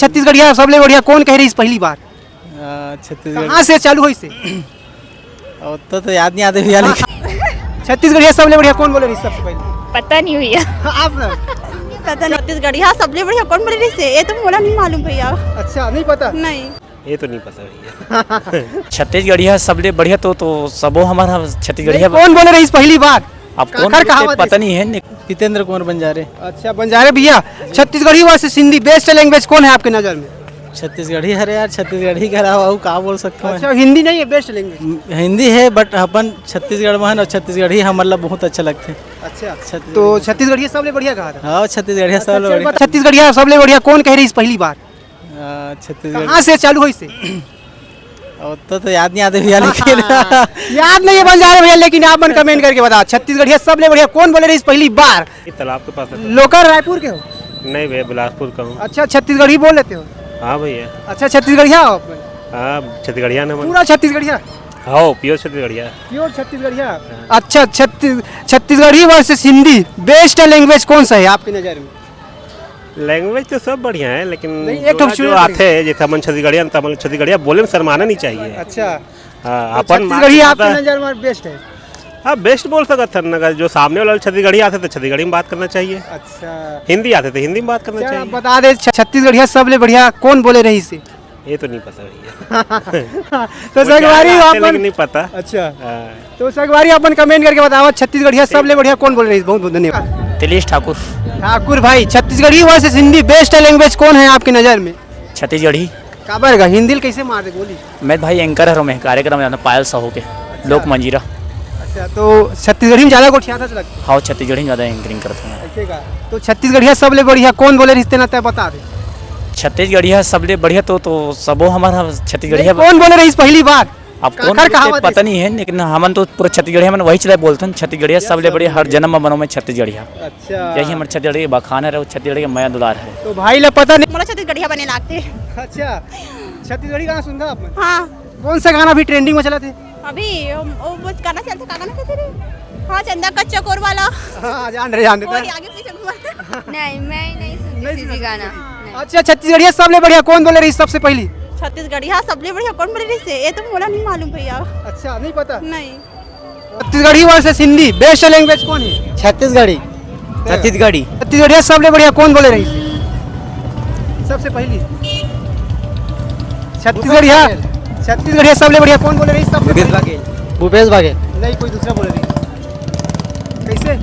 छत्तीसगढ़िया सबले बढ़िया कौन कह रही इस पहली बार? छत्तीसगढ़ कहाँ से चालू हुई से? तो याद नहीं आते भैया लेकिन छत्तीसगढ़िया सबले बढ़िया कौन बोले रही सबसे पहले? पता नहीं भैया। आप ना? पता नहीं छत्तीसगढ़िया सबले बढ़िया कौन बोले रही से ये तो मोला नहीं मालूम भैया। अच्छा नहीं पता? नहीं ये तो नहीं पता भैया। छत्तीसगढ़िया सबले बढ़िया तो सबो हमारा छत्तीसगढ़िया कौन बोले रही इस पहली बार? अब कौन काकर बोलते कहावत पता नहीं है। जितेंद्र कुंवर बंजारे। अच्छा बंजारे भैया, Chhattisgarhi versus Hindi best language कौन है आपके नजर में? छत्तीसगढ़ी है यार, छत्तीसगढ़ी का अलावा कहाँ बोल सकते हैं। अच्छा हिंदी नहीं है बेस्ट लैंग्वेज? हिंदी है बट अपन छत्तीसगढ़ में है और छत्तीसगढ़ी हम मतलब बहुत अच्छा लगते हैं। अच्छा तो छत्तीसगढ़िया सबले बढ़िया कहा था? हाँ छत्तीसगढ़िया अच्छा, सब बढ़िया। छत्तीसगढ़िया सबले बढ़िया कौन कह रही इस पहली बार? छत्तीसगढ़ कहाँ से चालू हुई से? तो याद नहीं आते भैया लेकिन याद नहीं है बंजारे भैया, लेकिन आप मन कमेंट करके बताओ छत्तीसगढ़िया सबले बढ़िया कौन बोले रही इस पहली बार? ये तालाब के पास है। लोकल रायपुर के हो? नहीं भैया, बिलासपुर का हूँ। अच्छा छत्तीसगढ़ी बोल लेते हो? हाँ भैया। अच्छा छत्तीसगढ़िया हो आप? हाँ छत्तीसगढ़िया ना पूरा छत्तीसगढ़िया? हाँ प्योर छत्तीसगढ़िया। प्योर छत्तीसगढ़िया। अच्छा Chhattisgarhi versus Hindi best language कौन सा है आपकी नज़र में? लैंग्वेज तो सब बढ़िया है लेकिन नहीं, एक ठो जो आते हैं जैसे अपन छत्तीसगढ़िया तो अपन छत्तीसगढ़िया बोले में शर्माना नहीं चाहिए। अच्छा हाँ, तो अपन छत्तीसगढ़ी आपकी नज़र में बेस्ट है? हाँ बेस्ट बोल सकते हैं ना, जो सामने वाला छत्तीसगढ़ी आते तो छत्तीसगढ़ी में बात करना चाहिए। अच्छा हिंदी आते तो हिंदी में बात करना क्या आप चाहिए। बता दे छत्तीसगढ़िया सबले बढ़िया कौन बोले रही इसे? ये तो नहीं पता भैया। तो सगवारी लेकिन अपन नहीं पता। अच्छा हाँ। तो सगवारी अपन कमेंट करके बताओ छत्तीसगढ़िया सबले बढ़िया कौन बोल रही है? बहुत बहुत धन्यवाद। तिलेश ठाकुर। ठाकुर भाई, Chhattisgarhi versus Hindi best language कौन है आपकी नज़र में? छत्तीसगढ़ी। काबर का हिंदी कैसे मार दे बोली? मैं भाई एंकर हूँ, मैं कार्यक्रम में पायल साहू के लोक मंजीरा। अच्छा तो छत्तीसगढ़ी में ज़्यादा गोठिया था लगता हाँ छत्तीसगढ़ी में ज़्यादा एंकरिंग करते हैं। ऐसे का तो छत्तीसगढ़िया सबले बढ़िया कौन बोले रिश्ते ना तय बता दे। छत्तीसगढ़िया सबले बढ़िया तो सबो हमारा छत्तीसगढ़िया। कौन बोले रही इस पहली बार? अब कौन काकर बोलते कहावत पता नहीं है लेकिन हमन तो पूरा छत्तीसगढ़िया में वही चला बोलते हैं। छत्तीसगढ़िया सबले बढ़िया हर जन्म में बनो में छत्तीसगढ़िया। अच्छा यही हमारे छत्तीसगढ़ी बखान है, छत्तीसगढ़ी का माया दुलार है। तो भाई ला पता नहीं। मोला छत्तीसगढ़िया बने लागते। अच्छा छत्तीसगढ़ी गाना सुनता आपने? हाँ कौन सा गाना भी ट्रेंडिंग में चला थे? अभी वो गाना चलता का गाना कहते रे? हाँ चंदा का चकोर वाला। हाँ जान रहे और हैं। आगे पीछे घुमा। नहीं मैं नहीं सुनती किसी गाना। अच्छा छत्तीसगढ़िया सबले बढ़िया कौन बोले रही सबसे पहली? छत्तीसगढ़िया सबले बढ़िया कौन बोले रही से ये तो मोला नहीं मालूम भैया। अच्छा नहीं पता? नहीं Chhattisgarhi versus Hindi best language कौन है? छत्तीसगढ़ी। छत्तीसगढ़ी। छत्तीसगढ़िया सबले बढ़िया कौन बोले रही सबसे पहली? छत्तीसगढ़िया सबले बढ़िया कौन बोले रही सबसे पहली? भूपेश बघेल। नहीं कोई दूसरा बोले रही। कैसे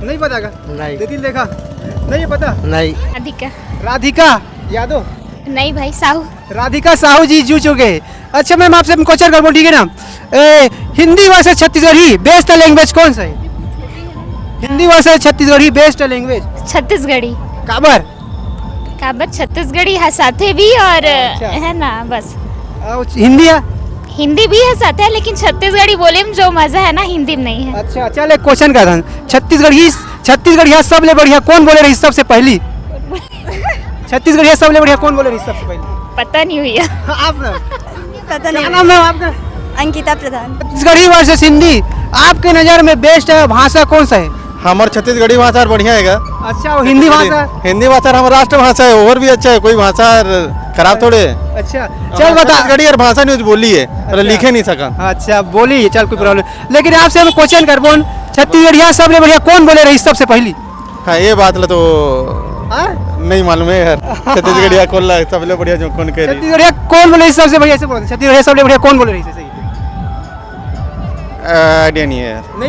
नहीं पता का? नहीं। दिल देखा नहीं पता? नहीं। राधिका। राधिका यादव? नहीं भाई साहू। राधिका साहू जी जू चुके हैं। अच्छा मैम आपसे क्वेश्चन कर ठीक है ना, Hindi versus Chhattisgarhi best language कौन सा है? Hindi versus Chhattisgarhi best language? Chhattisgarhi. काबर? काबर छत्तीसगढ़ी है साथे भी और है ना बस। हिंदी है? हिंदी भी है साथे लेकिन छत्तीसगढ़ी बोले में जो मजा है ना हिंदी में नहीं है। अच्छा चल एक क्वेश्चन का था, छत्तीसगढ़िया सबले बढ़िया कौन बोले रही सबसे पहली? छत्तीसगढ़िया सबले बढ़िया कौन बोले रही सबसे पहली? पता नहीं भैया। आप ना? पता क्या नहीं। नाम है आपका? अंकिता प्रधान। छत्तीसगढ़ी वर्सेस हिंदी आपके नज़र में बेस्ट भाषा कौन सा है? हमारे छत्तीसगढ़ी भाषा बढ़िया है। अच्छा वो हिंदी भाषा? हिंदी भाषा हमारा राष्ट्र भाषा है और भी अच्छा है, कोई भाषा खराब थोड़े है। अच्छा चल बता। छत्तीसगढ़ी और भाषा न्यूज बोली है और लिखे नहीं सका। अच्छा बोली चल कोई प्रॉब्लम, लेकिन आपसे हम क्वेश्चन कर बोल छत्तीसगढ़िया सबले बढ़िया कौन बोले रही सबसे पहली? हाँ ये बात ला तो नहीं मालूम है यार। छत्तीसगढ़िया कौन ला सबले बढ़िया जो कौन कह रही? छत्तीसगढ़िया कौन बोले रही सबसे बढ़िया ऐसे बोलते? छत्तीसगढ़िया सबले बढ़िया कौन बोले रही सही? आइडिया नहीं है यार। नहीं